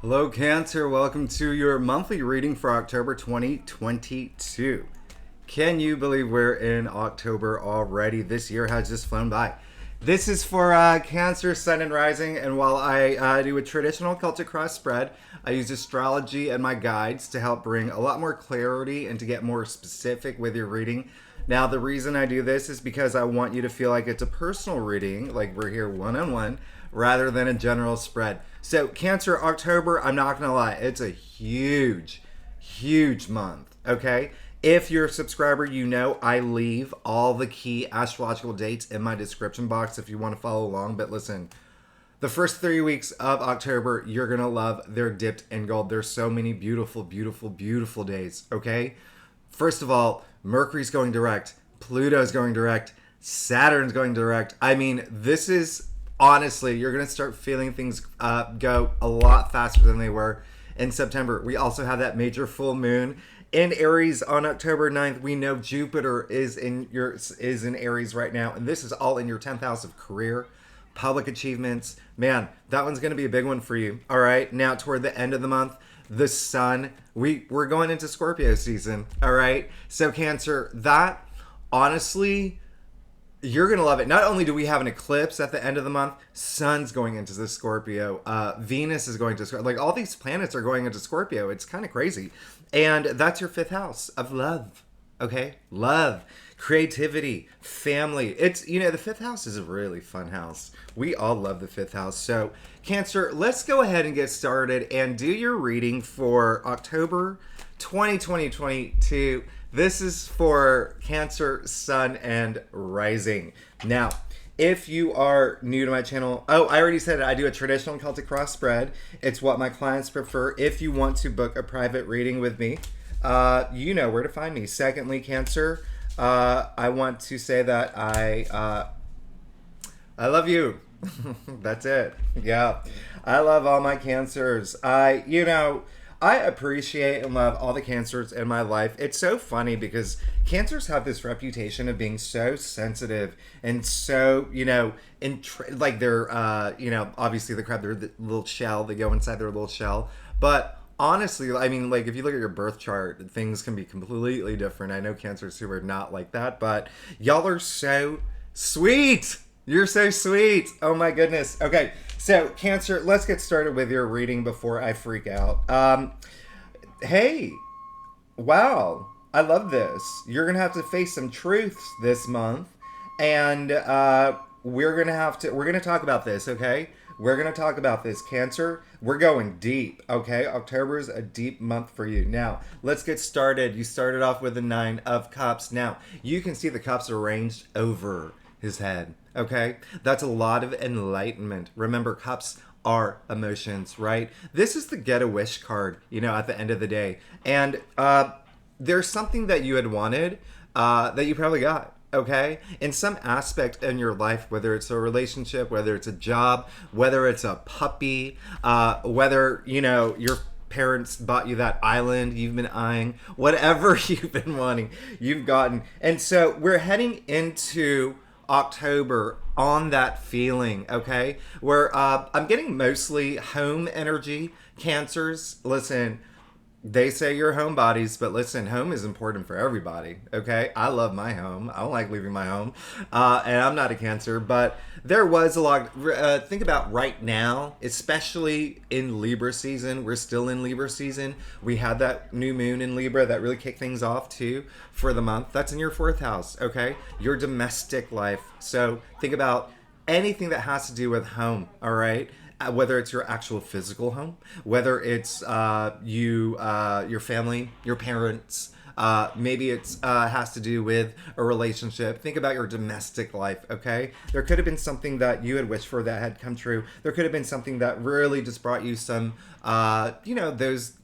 Hello, Cancer. Welcome to your monthly reading for October 2022. Can you believe we're in October already? This year has just flown by. This is for Cancer, Sun, and Rising, and while I do a traditional Celtic cross spread, I use astrology and my guides to help bring a lot more clarity and to get more specific with your reading. Now, the reason I do this is because I want you to feel like it's a personal reading, like we're here one on one, rather than a general spread. So, Cancer, October, I'm not going to lie, it's a huge, huge month, okay? If you're a subscriber, you know I leave all the key astrological dates in my description box if you want to follow along. But listen, the first 3 weeks of October, you're going to love. They're dipped in gold. There's so many beautiful, beautiful, beautiful days, okay? First of all, Mercury's going direct, Pluto's going direct, Saturn's going direct. I mean, this is honestly, you're going to start feeling things go a lot faster than they were in September. We also have that major full moon in Aries on October 9th. We know Jupiter is in Aries right now, and this is all in your 10th house of career, public achievements. Man, that one's going to be a big one for you. All right, now toward the end of the month, the sun, we're going into Scorpio season. All right, so Cancer, that honestly, you're going to love it. Not only do we have an eclipse at the end of the month, Sun's going into the Scorpio. Venus is going to Scorpio. Like, all these planets are going into Scorpio. It's kind of crazy. And that's your fifth house of love. Okay? Love, creativity, family. It's, the fifth house is a really fun house. We all love the fifth house. So, Cancer, let's go ahead and get started and do your reading for October 2022. This is for Cancer, Sun, and Rising. Now, if you are new to my channel, I already said it, I do a traditional Celtic cross spread. It's what my clients prefer. If you want to book a private reading with me, you know where to find me. Secondly, Cancer, I want to say that I love you. That's it. Yeah. I love all my Cancers. I appreciate and love all the Cancers in my life. It's so funny because Cancers have this reputation of being so sensitive and so, like they're, obviously the crab, they're the little shell, they go inside their little shell. But honestly, I mean, like if you look at your birth chart, things can be completely different. I know Cancers who are not like that, but y'all are so sweet. You're so sweet. Oh my goodness. Okay, so Cancer, let's get started with your reading before I freak out. Hey, wow, I love this. You're gonna have to face some truths this month, and we're gonna talk about this. Okay, we're gonna talk about this, Cancer. We're going deep. Okay, October is a deep month for you. Now, let's get started. You started off with the 9 of Cups. Now, you can see the cups arranged over his head. Okay, that's a lot of enlightenment. Remember, cups are emotions, right? This is the get a wish card, at the end of the day. And there's something that you had wanted that you probably got. Okay, in some aspect in your life, whether it's a relationship, whether it's a job, whether it's a puppy, whether your parents bought you that island you've been eyeing, whatever you've been wanting, you've gotten. And so we're heading into October on that feeling, okay? Where I'm getting mostly home energy, Cancers. Listen, they say you're homebodies, but listen, home is important for everybody, okay? I love my home. I don't like leaving my home. And I'm not a Cancer, but there was a lot. Think about right now, especially in Libra season. We're still in Libra season. We had that new moon in Libra that really kicked things off too for the month. That's in your 4th house, okay? Your domestic life. So think about anything that has to do with home, all right? Whether it's your actual physical home, whether it's your family, your parents, maybe it's has to do with a relationship. Think about your domestic life, okay? There could have been something that you had wished for that had come true. There could have been something that really just brought you some, those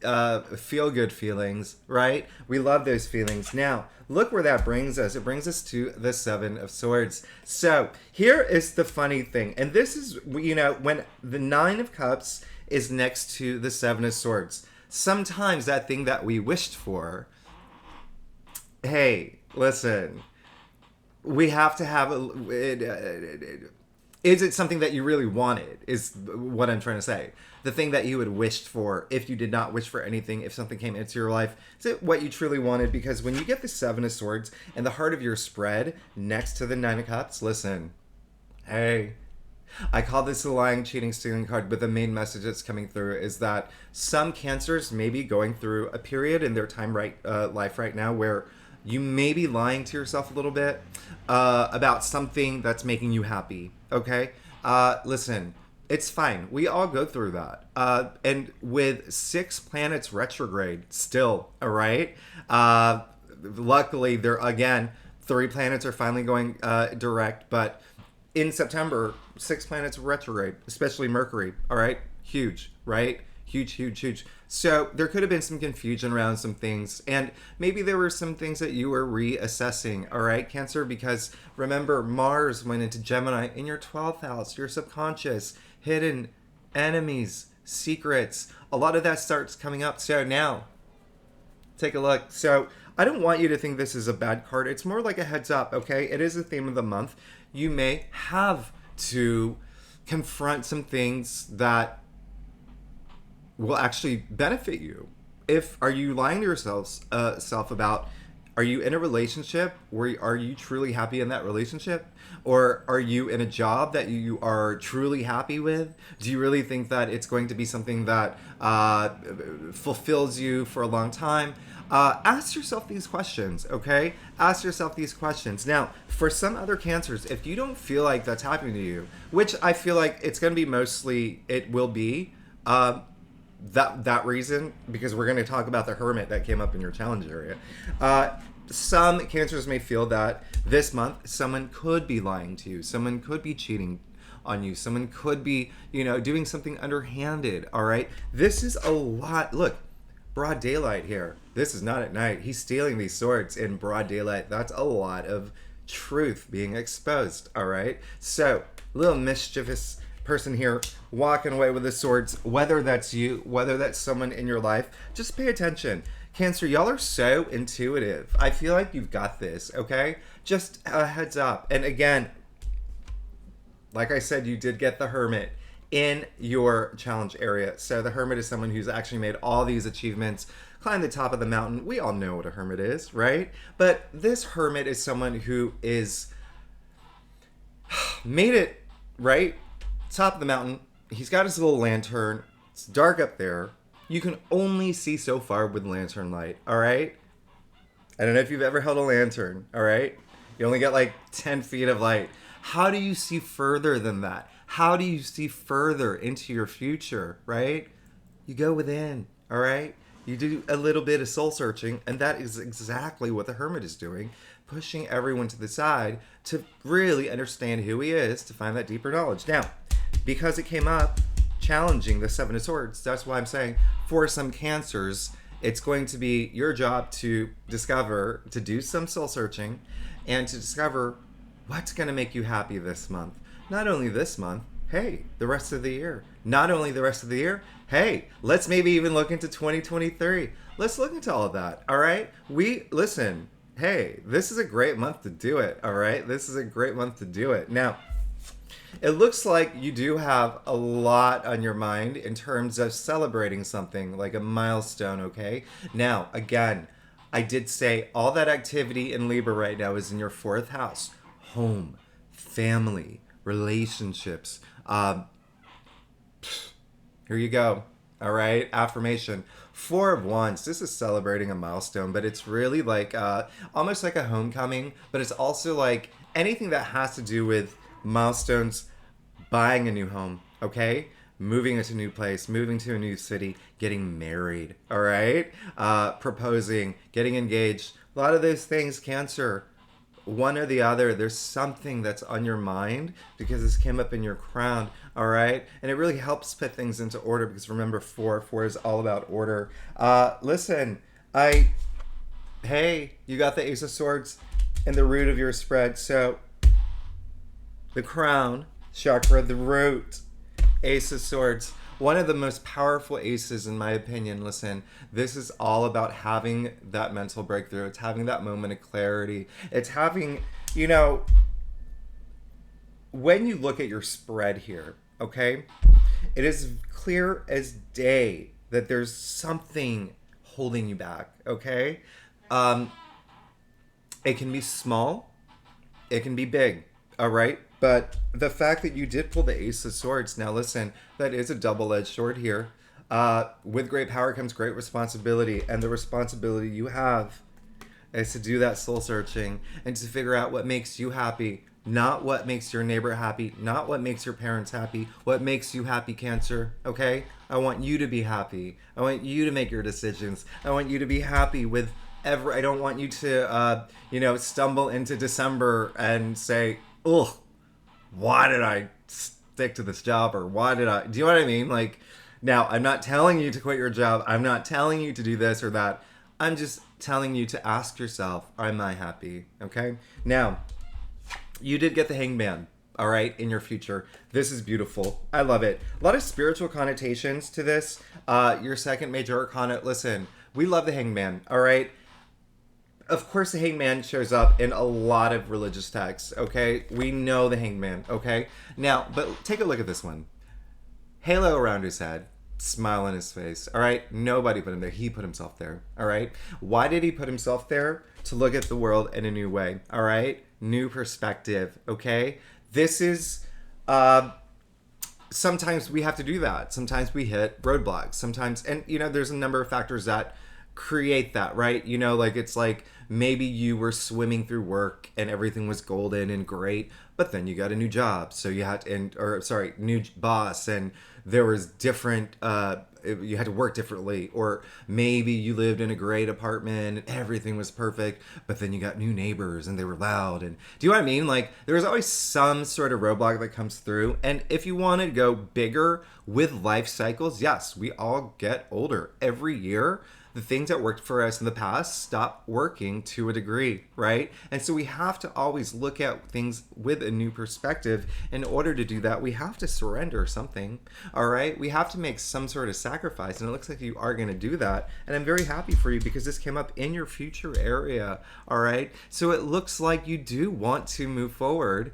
feel-good feelings, right? We love those feelings. Now, look where that brings us. It brings us to the 7 of Swords. So here is the funny thing. And this is, when the 9 of Cups is next to the 7 of Swords, sometimes that thing that we wished for, hey, listen, we have to have Is it something that you really wanted, is what I'm trying to say. The thing that you had wished for, if you did not wish for anything, if something came into your life, is it what you truly wanted? Because when you get the Seven of Swords and the heart of your spread next to the Nine of Cups, listen, hey, I call this the lying, cheating, stealing card, but the main message that's coming through is that some Cancers may be going through a period in their life right now where you may be lying to yourself a little bit about something that's making you happy, okay? Listen, it's fine. We all go through that. And with 6 planets retrograde still, all right? Luckily, again, 3 planets are finally going direct, but in September, 6 planets retrograde, especially Mercury, all right? Huge, right? Huge, huge, huge. So there could have been some confusion around some things, and maybe there were some things that you were reassessing, all right, Cancer? Because remember, Mars went into Gemini in your 12th house, your subconscious, hidden enemies, secrets. A lot of that starts coming up. So now, take a look. So I don't want you to think this is a bad card. It's more like a heads up, okay? It is the theme of the month. You may have to confront some things that will actually benefit you. Are you lying to yourself about, are you in a relationship where are you truly happy in that relationship? Or are you in a job that you are truly happy with? Do you really think that it's going to be something that fulfills you for a long time? Ask yourself these questions, okay? Ask yourself these questions. Now, for some other Cancers, if you don't feel like that's happening to you, which I feel like it's going to be mostly, it will be, that reason, because we're going to talk about the Hermit that came up in your challenge area. Some Cancers may feel that this month someone could be lying to you, someone could be cheating on you, someone could be, doing something underhanded, all right? This is a lot. Look, broad daylight here. This is not at night. He's stealing these swords in broad daylight. That's a lot of truth being exposed, all right? So, little mischievous person here walking away with the swords, whether that's you, whether that's someone in your life, just pay attention. Cancer, y'all are so intuitive. I feel like you've got this, okay? Just a heads up. And again, like I said, you did get the Hermit in your challenge area. So the Hermit is someone who's actually made all these achievements, climbed the top of the mountain. We all know what a Hermit is, right? But this Hermit is someone who is made it, right? Top of the mountain. He's got his little lantern. It's dark up there. You can only see so far with lantern light, all right? I don't know if you've ever held a lantern, all right? You only get like 10 feet of light. How do you see further than that? How do you see further into your future, right? You go within, all right? You do a little bit of soul searching, and that is exactly what the Hermit is doing, pushing everyone to the side to really understand who he is, to find that deeper knowledge. Now, because it came up challenging the Seven of Swords, that's why I'm saying for some Cancers, it's going to be your job to discover, to do some soul searching, and to discover what's going to make you happy this month. Not only this month, hey, the rest of the year. Not only the rest of the year, hey, let's maybe even look into 2023. Let's look into all of that, all right? Listen, hey, this is a great month to do it, all right? This is a great month to do it. Now, it looks like you do have a lot on your mind in terms of celebrating something, like a milestone, okay? Now, again, I did say all that activity in Libra right now is in your 4th house. Home, family, relationships. Here you go. All right, affirmation. 4 of Wands. This is celebrating a milestone, but it's really like almost like a homecoming, but it's also like anything that has to do with milestones, buying a new home, okay? Moving into a new place, moving to a new city, getting married, all right? Proposing, getting engaged. A lot of those things, Cancer, one or the other, there's something that's on your mind because this came up in your crown, all right? And it really helps put things into order because remember, 4 is all about order. Listen, hey, you got the Ace of Swords in the root of your spread. So the crown, chakra, the root, Ace of Swords. One of the most powerful aces, in my opinion. Listen, this is all about having that mental breakthrough. It's having that moment of clarity. It's having, when you look at your spread here, okay, it is clear as day that there's something holding you back, okay? Um, it can be small, it can be big, all right? But the fact that you did pull the Ace of Swords, now listen, that is a double-edged sword here. With great power comes great responsibility, and the responsibility you have is to do that soul searching and to figure out what makes you happy, not what makes your neighbor happy, not what makes your parents happy, what makes you happy, Cancer, okay? I want you to be happy. I want you to make your decisions. I want you to be happy with I don't want you to, stumble into December and say, ugh, why did I stick to this job? Or why did I, do you know what I mean? Like, now, I'm not telling you to quit your job. I'm not telling you to do this or that. I'm just telling you to ask yourself, am I happy? Okay? Now, you did get the Hangman, all right, in your future. This is beautiful. I love it. A lot of spiritual connotations to this. Your second major arcana, listen, we love the Hangman, all right? Of course, the Hangman shows up in a lot of religious texts, okay? We know the Hangman, okay? Now, but take a look at this one. Halo around his head, smile on his face, all right? Nobody put him there. He put himself there, all right? Why did he put himself there? To look at the world in a new way, all right? New perspective, okay? This is, sometimes we have to do that. Sometimes we hit roadblocks. Sometimes, and, there's a number of factors that create that, right? Like it's like maybe you were swimming through work and everything was golden and great, but then you got a new job, so you had new boss, and there was different you had to work differently, or maybe you lived in a great apartment and everything was perfect, but then you got new neighbors and they were loud, and do you know what I mean? Like there's always some sort of roadblock that comes through, and if you want to go bigger with life cycles, yes, we all get older every year. The things that worked for us in the past stop working to a degree, right? And so we have to always look at things with a new perspective. In order to do that, we have to surrender something, all right? We have to make some sort of sacrifice, and it looks like you are going to do that. And I'm very happy for you because this came up in your future area, all right? So it looks like you do want to move forward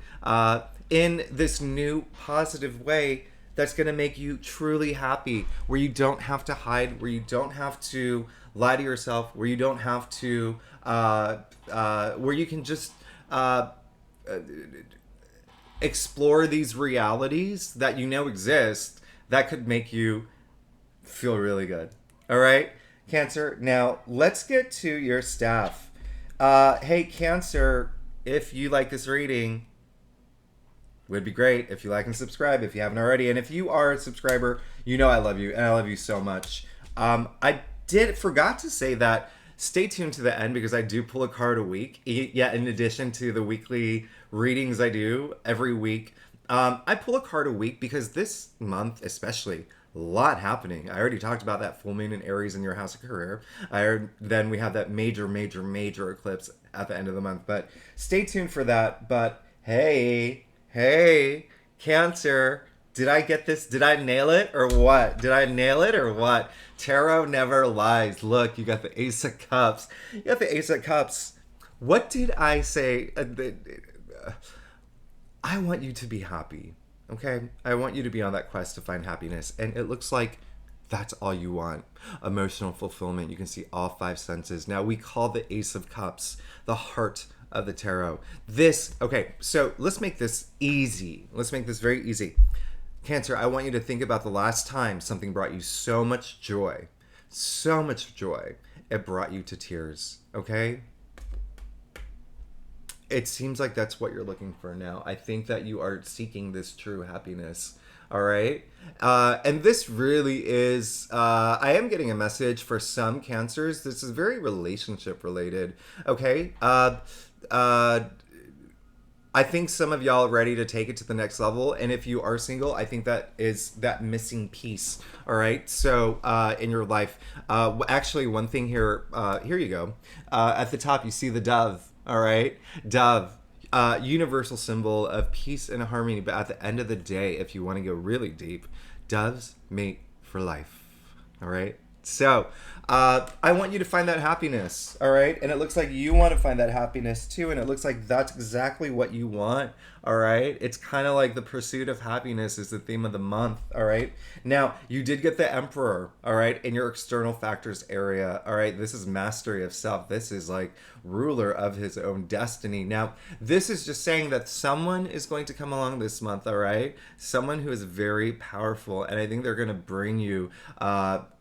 in this new positive way that's going to make you truly happy, where you don't have to hide, where you don't have to lie to yourself, where you don't have to, where you can just explore these realities that exist that could make you feel really good. All right, Cancer. Now, let's get to your staff. Hey, Cancer, if you like this reading, would be great if you like and subscribe if you haven't already. And if you are a subscriber, I love you, and I love you so much. I forgot to say that stay tuned to the end because I do pull a card a week. Yeah, in addition to the weekly readings I do every week, I pull a card a week because this month especially, a lot happening. I already talked about that full moon in Aries in your house of career. Then we have that major eclipse at the end of the month. But stay tuned for that. But hey, Cancer, did I get this? Did I nail it or what? Tarot never lies. Look, you got the Ace of Cups. What did I say? I want you to be happy, okay? I want you to be on that quest to find happiness. And it looks like that's all you want. Emotional fulfillment. You can see all five senses. Now, we call the Ace of Cups the heart of the tarot. Okay, so let's make this easy. Let's make this very easy. Cancer, I want you to think about the last time something brought you so much joy, it brought you to tears, okay? It seems like that's what you're looking for now. I think that you are seeking this true happiness, all right? And this really is, I am getting a message for some Cancers. This is very relationship related, okay? I think some of y'all are ready to take it to the next level. And if you are single, I think that is that missing piece. All right. So in your life, actually, one thing here, here you go. At the top, you see the dove. All right. Dove, universal symbol of peace and harmony. But at the end of the day, if you want to go really deep, doves mate for life. All right. So I want you to find that happiness, all right? And it looks like you want to find that happiness too, and it looks like that's exactly what you want, All right. It's kind of like the pursuit of happiness is the theme of the month. All right. Now, you did get the Emperor. All right. In your external factors area. All right. This is mastery of self. This is like ruler of his own destiny. Now, this is just saying that someone is going to come along this month. All right. Someone who is very powerful. And I think they're going to bring you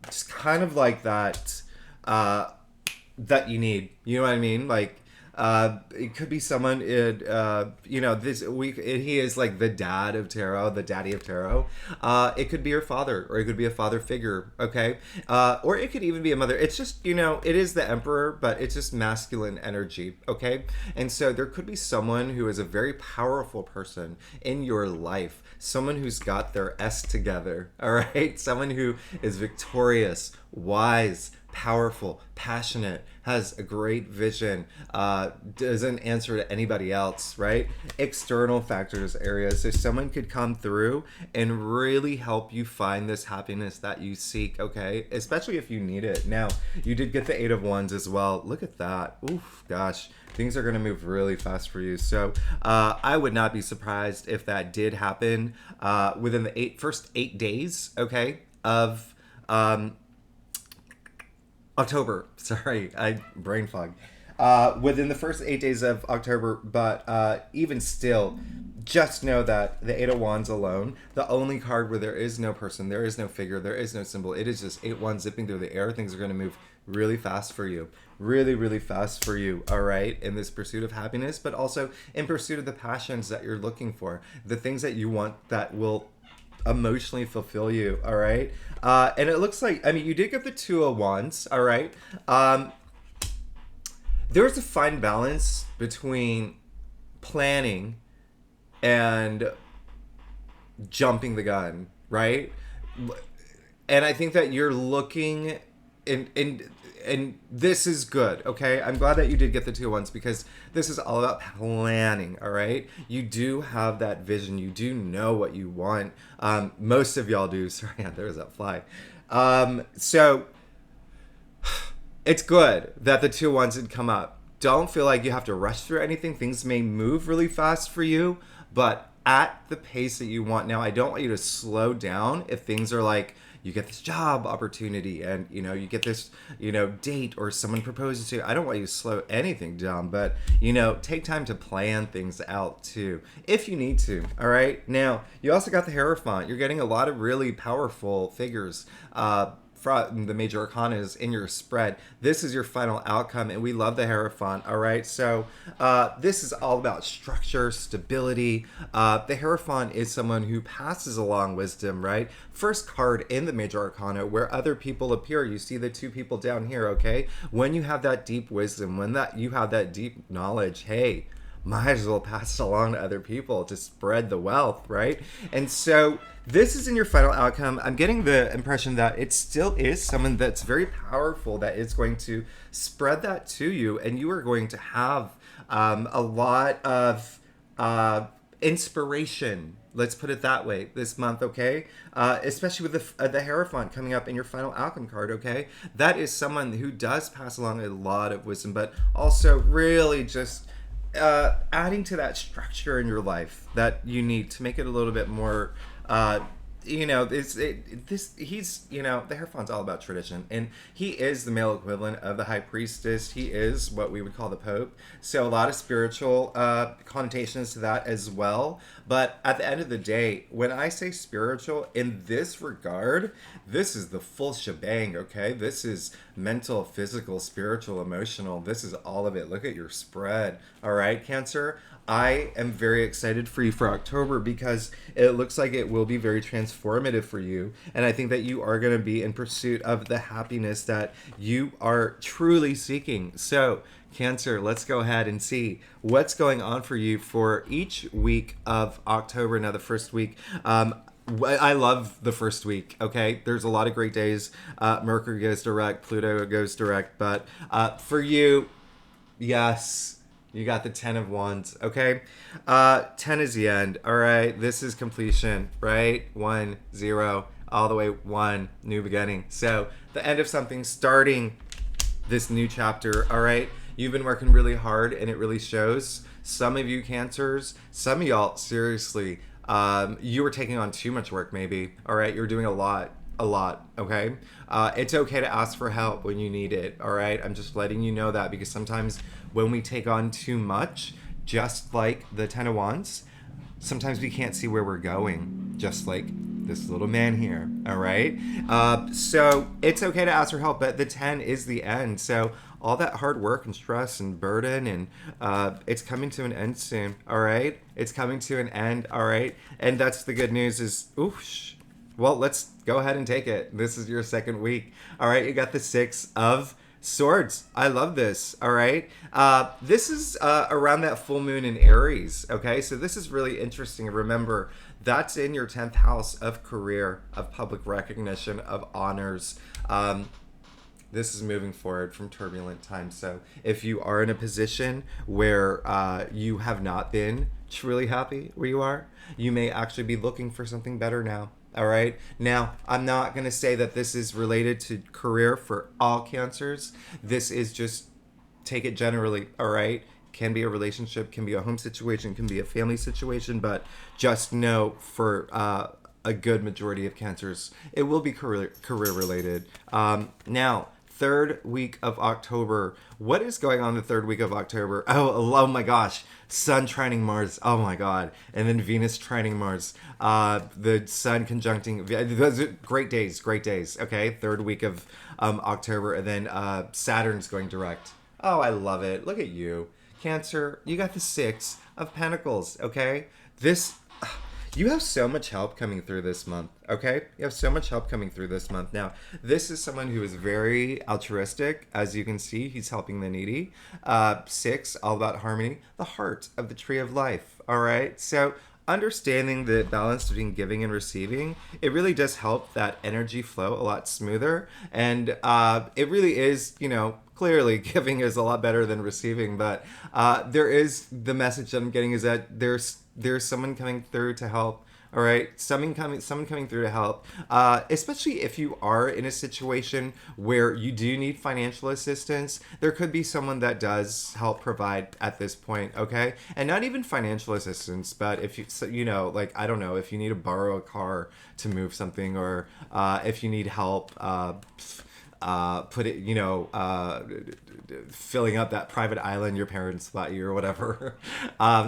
just kind of like that. That you need. You know what I mean? Like, it could be someone this week. He is like the dad of tarot, the daddy of tarot. It could be your father, or it could be a father figure. Okay, or it could even be a mother. It's just it is the emperor, but it's just masculine energy. Okay, and so there could be someone who is a very powerful person in your life. Someone who's got their S together. All right, someone who is victorious, wise, powerful, passionate, has a great vision, doesn't answer to anybody else, right? External factors areas. So someone could come through and really help you find this happiness that you seek, okay? Especially if you need it. Now, you did get the Eight of Wands as well. Look at that. Oof, gosh. Things are going to move really fast for you. So I would not be surprised if that did happen within the first 8 days, okay, of October. Sorry, I brain fog. Within the first 8 days of October, but even still, just know that the Eight of Wands alone, the only card where there is no person, there is no figure, there is no symbol, it is just 8 wands zipping through the air. Things are going to move really fast for you. Really, really fast for you, all right, in this pursuit of happiness, but also in pursuit of the passions that you're looking for, the things that you want that will emotionally fulfill you, all right? And it looks like, I mean, you did get the Two of Wands, all right? There's a fine balance between planning and jumping the gun, right? And I think that you're looking and this is good, okay? I'm glad that you did get the Two of Wands because this is all about planning, all right? You do have that vision. You do know what you want. Most of y'all do. Sorry, there's that fly. So it's good that the Two of Wands did come up. Don't feel like you have to rush through anything. Things may move really fast for you, but at the pace that you want. Now, I don't want you to slow down if things are like, you get this job opportunity and you get this date or someone proposes to you. I don't want you to slow anything down, but take time to plan things out too if you need to. All right, now you also got the Hierophant. You're getting a lot of really powerful figures from the major arcanas in your spread. This is your final outcome, and we love the Hierophant. All right, so this is all about structure, stability. The Hierophant is someone who passes along wisdom, right? First card in the major arcana where other people appear. You see the two people down here, okay? When you have that deep wisdom, when you have that deep knowledge, hey, might as well pass it along to other people to spread the wealth, right? And so this is in your final outcome. I'm getting the impression that it still is someone that's very powerful that is going to spread that to you, and you are going to have a lot of inspiration. Let's put it that way this month, okay? Especially with the Hierophant coming up in your final outcome card, okay? That is someone who does pass along a lot of wisdom, but also really just adding to that structure in your life that you need to make it a little bit more he's the Hierophant's all about tradition, and he is the male equivalent of the high priestess. He is what we would call the Pope, so a lot of spiritual connotations to that as well. But at the end of the day, when I say spiritual in this regard, this is the full shebang, okay? This is mental, physical, spiritual, emotional. This is all of it. Look at your spread. All right, Cancer? I am very excited for you for October because it looks like it will be very transformative for you. And I think that you are going to be in pursuit of the happiness that you are truly seeking. So, Cancer, let's go ahead and see what's going on for you for each week of October. Now, the first week, I love the first week, okay? There's a lot of great days. Mercury goes direct, Pluto goes direct. But for you, yes, you got the 10 of Wands, okay? 10 is the end, all right? This is completion, right? 1, 0, all the way 1, new beginning. So the end of something, starting this new chapter, all right? You've been working really hard and it really shows. Some of you Cancers, some of y'all, seriously, you were taking on too much work maybe. All right, you're doing a lot, okay? It's okay to ask for help when you need it, all right? I'm just letting you know that, because sometimes when we take on too much, just like the Ten of Wands, sometimes we can't see where we're going, just like this little man here, all right? So it's okay to ask for help, but the 10 is the end. So all that hard work and stress and burden, and it's coming to an end soon, all right? It's coming to an end, all right? And that's the good news is, oosh. Well, let's go ahead and take it. This is your second week. All right, you got the 6 of Swords. I love this. All right. This is around that full moon in Aries. Okay. So this is really interesting. Remember, that's in your 10th house of career, of public recognition, of honors. This is moving forward from turbulent times. So if you are in a position where you have not been truly happy where you are, you may actually be looking for something better now. All right. Now, I'm not going to say that this is related to career for all Cancers. This is just take it generally. All right. Can be a relationship, can be a home situation, can be a family situation, but just know for a good majority of Cancers, it will be career related. Now, third week of October. What is going on the third week of October? Oh my gosh. Sun trining Mars. Oh my God. And then Venus trining Mars. The Sun conjuncting. Those are great days. Okay. Third week of October. And then Saturn's going direct. Oh, I love it. Look at you. Cancer, you got the 6 of Pentacles. Okay. You have so much help coming through this month, okay? You have so much help coming through this month. Now, this is someone who is very altruistic. As you can see, he's helping the needy. 6, all about harmony. The heart of the tree of life, all right? So understanding the balance between giving and receiving, it really does help that energy flow a lot smoother. And it really is, clearly giving is a lot better than receiving, but there is the message that I'm getting is that there's someone coming through to help. All right, someone coming through to help, especially if you are in a situation where you do need financial assistance. There could be someone that does help provide at this point, okay? And not even financial assistance, but if like, I don't know, if you need to borrow a car to move something, or if you need help filling up that private island your parents bought you or whatever.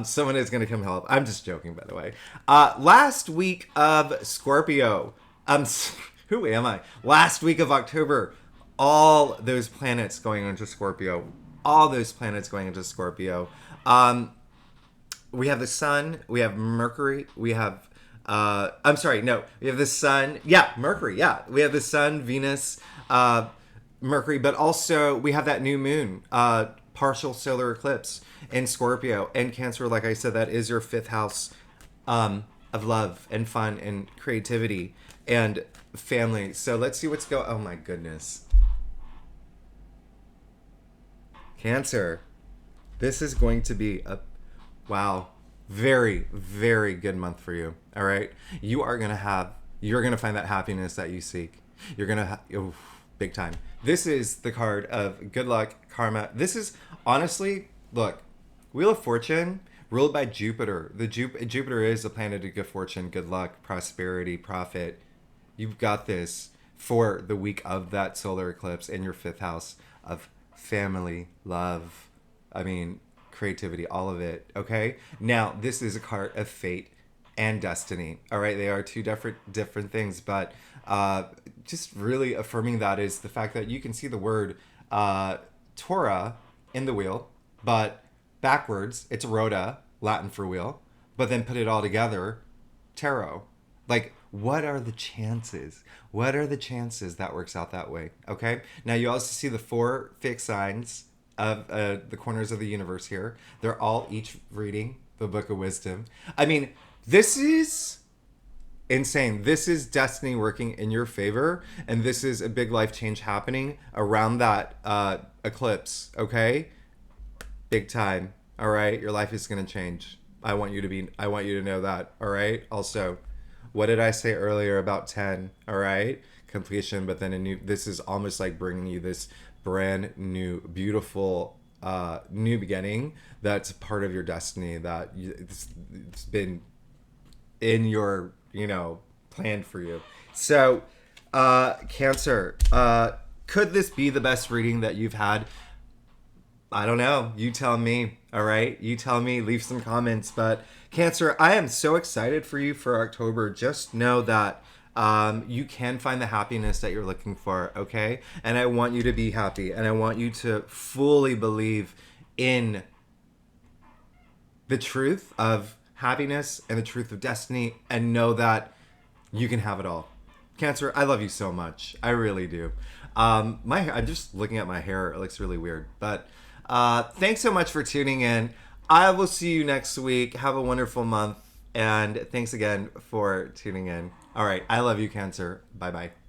Someone is going to come help. I'm just joking, by the way. Last week of Scorpio. Who am I? Last week of October. All those planets going into Scorpio. We have the Sun. We have Mercury. We have... we have the Sun. Yeah, Mercury. Yeah, we have the Sun, Venus, Mercury, but also we have that new moon, partial solar eclipse in Scorpio and Cancer. Like I said, that is your 5th house of love and fun and creativity and family. So let's see what's going. Oh my goodness, Cancer, this is going to be a very, very good month for you. All right, you're gonna find that happiness that you seek. You're gonna big time. This is the card of good luck, karma. This is honestly, look, Wheel of Fortune ruled by Jupiter. Jupiter is the planet of good fortune, good luck, prosperity, profit. You've got this for the week of that solar eclipse in your 5th house of family, love, creativity, all of it, okay? Now, this is a card of fate and destiny, all right? They are two different things, but just really affirming that is the fact that you can see the word Torah in the wheel, but backwards, it's rota, Latin for wheel, but then put it all together, tarot. Like, what are the chances? What are the chances that works out that way, okay? Now, you also see the 4 fixed signs of the corners of the universe here. They're all each reading the Book of Wisdom. This is insane. This is destiny working in your favor, and this is a big life change happening around that eclipse, okay? Big time, all right? Your life is going to change. I want you to know that, all right? Also, what did I say earlier about 10, all right? Completion, but then this is almost like bringing you this brand new, beautiful new beginning that's part of your destiny, that it's been in your, planned for you. So, Cancer, could this be the best reading that you've had? I don't know. You tell me. All right. You tell me. Leave some comments. But Cancer, I am so excited for you for October. Just know that you can find the happiness that you're looking for. Okay. And I want you to be happy. And I want you to fully believe in the truth of happiness and the truth of destiny, and know that you can have it all. Cancer, I love you so much. I really do. I'm just looking at my hair. It looks really weird. But thanks so much for tuning in. I will see you next week. Have a wonderful month. And thanks again for tuning in. All right. I love you, Cancer. Bye-bye.